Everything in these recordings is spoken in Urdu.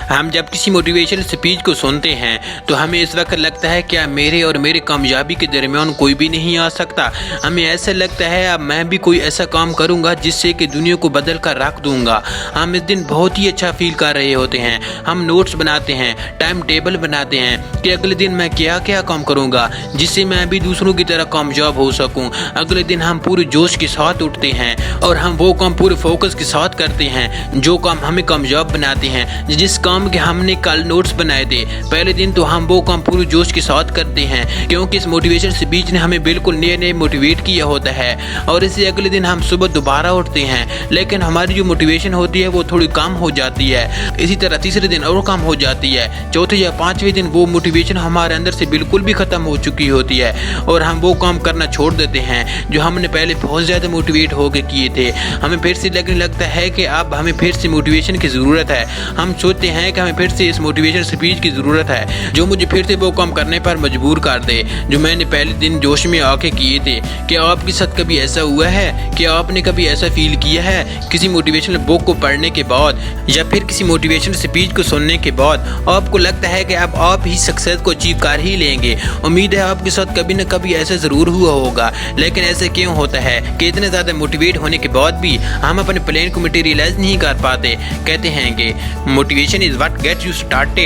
ہم جب کسی موٹیویشنل سپیچ کو سنتے ہیں تو ہمیں اس وقت لگتا ہے کہ اب میرے اور میرے کامیابی کے درمیان کوئی بھی نہیں آ سکتا۔ ہمیں ایسا لگتا ہے اب میں بھی کوئی ایسا کام کروں گا جس سے کہ دنیا کو بدل کر رکھ دوں گا۔ ہم اس دن بہت ہی اچھا فیل کر رہے ہوتے ہیں، ہم نوٹس بناتے ہیں، ٹائم ٹیبل بناتے ہیں کہ اگلے دن میں کیا کیا کام کروں گا جس سے میں بھی دوسروں کی طرح کامیاب ہو سکوں۔ اگلے دن ہم پورے جوش کے ساتھ اٹھتے ہیں اور ہم وہ کام پورے فوکس کے ساتھ کرتے ہیں جو کام ہمیں کامیاب بناتے ہیں۔ جس کام کے ہم نے کل نوٹس بنائے تھے پہلے دن تو ہم وہ کام پورے جوش کے ساتھ کرتے ہیں کیونکہ اس موٹیویشن سپیچ نے ہمیں بالکل نئے موٹیویٹ کیا ہوتا ہے، اور اسی اگلے دن ہم صبح دوبارہ اٹھتے ہیں لیکن ہماری جو موٹیویشن ہوتی ہے وہ تھوڑی کم ہو جاتی ہے۔ اسی طرح تیسرے دن اور کم ہو جاتی ہے، چوتھے یا پانچویں دن وہ موٹیویشن ہمارے اندر سے بالکل بھی ختم ہو چکی ہوتی ہے اور ہم وہ کام کرنا چھوڑ دیتے ہیں جو ہم نے پہلے بہت زیادہ موٹیویٹ ہو کے کیے تھے۔ ہمیں پھر سے لگنے لگتا ہے کہ اب ہمیں پھر سے موٹیویشن کی ضرورت ہے۔ ہم سوچتے ہیں کہ ہمیں پھر سے اس موٹیویشن سپیچ کی ضرورت ہے جو مجھے پھر سے وہ کام کرنے پر مجبور کر دے جو میں نے پہلے دن جوش میں آ کے کیے تھے۔ کیا آپ کے ساتھ کبھی ایسا ہوا ہے؟ کیا آپ نے کبھی ایسا فیل کیا ہے کسی موٹیویشنل بک کو پڑھنے کے بعد یا پھر کسی موٹیویشنل سپیچ کو سننے کے بعد آپ کو لگتا ہے کہ اب آپ ہی سکسیس کو اچیو کر ہی لیں گے؟ امید ہے آپ کے ساتھ کبھی نہ کبھی ایسا ضرور ہوا ہوگا، لیکن ایسا کیوں ہوتا ہے کہ اتنے زیادہ موٹیویٹ ہونے کے بعد بھی ہم اپنے پلان کو مٹیریلائز نہیں کر پاتے؟ کہتے ہیں کہ motivation is what gets you started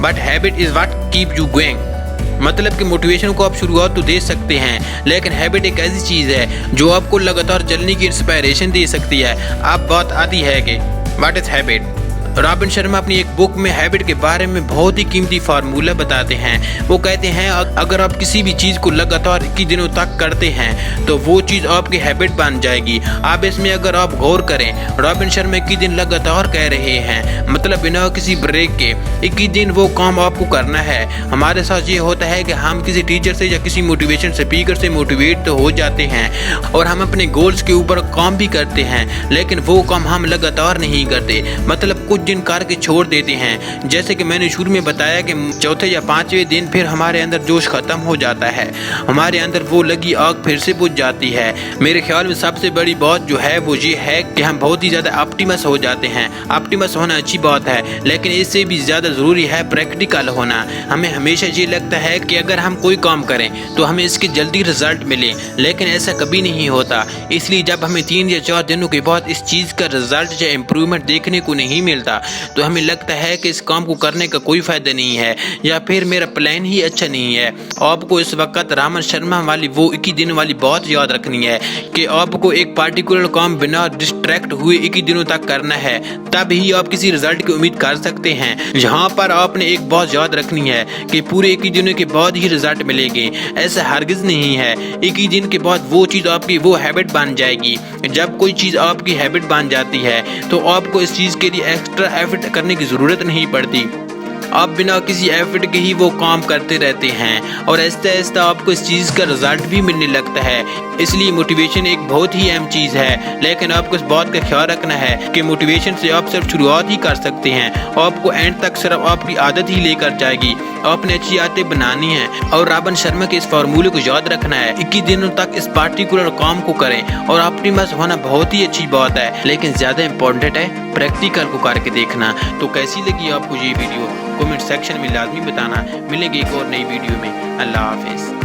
but habit is what keep you going. مطلب کہ موٹیویشن کو آپ شروعات تو دے سکتے ہیں لیکن ہیبٹ ایک ایسی چیز ہے جو آپ کو لگاتار چلنے کی انسپائریشن دے سکتی ہے۔ اب بات آتی ہے کہ what is habit. Robin Sharma اپنی ایک بک میں ہیبٹ کے بارے میں بہت ہی قیمتی فارمولہ بتاتے ہیں۔ وہ کہتے ہیں اگر آپ کسی بھی چیز کو لگاتار 21 دنوں تک کرتے ہیں تو وہ چیز آپ کی ہیبٹ بن جائے گی۔ اب اس میں اگر آپ غور کریں، رابن شرما 21 دن لگاتار کہہ رہے ہیں، مطلب بنا کسی بریک کے 21 دن وہ کام آپ کو کرنا ہے۔ ہمارے ساتھ یہ ہوتا ہے کہ ہم کسی ٹیچر سے یا کسی موٹیویشن اسپیکر سے موٹیویٹ تو ہو جاتے ہیں اور ہم اپنے گولز کے اوپر کام بھی کرتے ہیں لیکن وہ کام ہم لگاتار نہیں کرتے، مطلب کچھ دن کر کے چھوڑ دیتے ہیں۔ جیسے کہ میں نے شروع میں بتایا کہ چوتھے یا پانچویں دن پھر ہمارے اندر جوش ختم ہو جاتا ہے، ہمارے اندر وہ لگی آگ پھر سے بجھ جاتی ہے۔ میرے خیال میں سب سے بڑی بات جو ہے وہ یہ ہے کہ ہم بہت ہی زیادہ آپٹیمس ہو جاتے ہیں۔ آپٹیمس ہونا اچھی بات ہے لیکن اس سے بھی زیادہ ضروری ہے پریکٹیکل ہونا۔ ہمیں ہمیشہ یہ لگتا ہے کہ اگر ہم کوئی کام کریں تو ہمیں اس کے جلدی رزلٹ ملے، لیکن ایسا کبھی نہیں ہوتا۔ اس لیے جب ہمیں 3 یا 4 دنوں کے بعد اس چیز کا رزلٹ یا امپروومنٹ دیکھنے کو نہیں ملتا تو ہمیں لگتا ہے کہ اس کام کو کرنے کا کوئی فائدہ نہیں ہے یا پھر میرا پلان ہی اچھا نہیں ہے۔ آپ کو اس وقت رابن شرما والی وہ 21 دن والی بات یاد رکھنی ہے کہ آپ کو ایک پارٹیکولر کام بنا ڈسٹریکٹ ہوئے 21 دنوں تک کرنا ہے، تب ہی آپ کسی رزلٹ کی امید کر سکتے ہیں۔ یہاں پر آپ نے ایک بات یاد رکھنی ہے کہ پورے 21 دنوں کے بعد ہی رزلٹ ملے گے، ایسا ہرگز نہیں ہے۔ 21 دن کے بعد وہ چیز آپ کی وہ ہیبٹ بن جائے گی۔ جب کوئی چیز آپ کی ہیبٹ بن جاتی ہے تو آپ کو اس چیز کے لیے ایکسٹرا ایفرٹ کرنے کی ضرورت نہیں پڑتی، آپ بنا کسی ایفرٹ کے ہی وہ کام کرتے رہتے ہیں اور آہستہ آہستہ آپ کو اس چیز کا رزلٹ بھی ملنے لگتا ہے۔ اس لیے موٹیویشن ایک بہت ہی اہم چیز ہے، لیکن آپ کو اس بات کا خیال رکھنا ہے کہ موٹیویشن سے آپ صرف شروعات ہی کر سکتے ہیں، آپ کو اینڈ تک صرف آپ کی عادت ہی لے کر جائے گی۔ آپ نے اچھی عادتیں بنانی ہیں اور رابن شرما کے اس فارمولے کو یاد رکھنا ہے۔ 21 دنوں تک اس پارٹیکولر کام کو کریں اور آپٹیمس ہونا بہت ہی اچھی بات ہے لیکن زیادہ امپورٹنٹ ہے پریکٹیکل کو کر کے دیکھنا۔ تو کیسی لگی آپ کو یہ ویڈیو کمنٹ سیکشن میں لازمی بتانا۔ ملیں گے ایک اور نئی ویڈیو میں۔ اللہ حافظ۔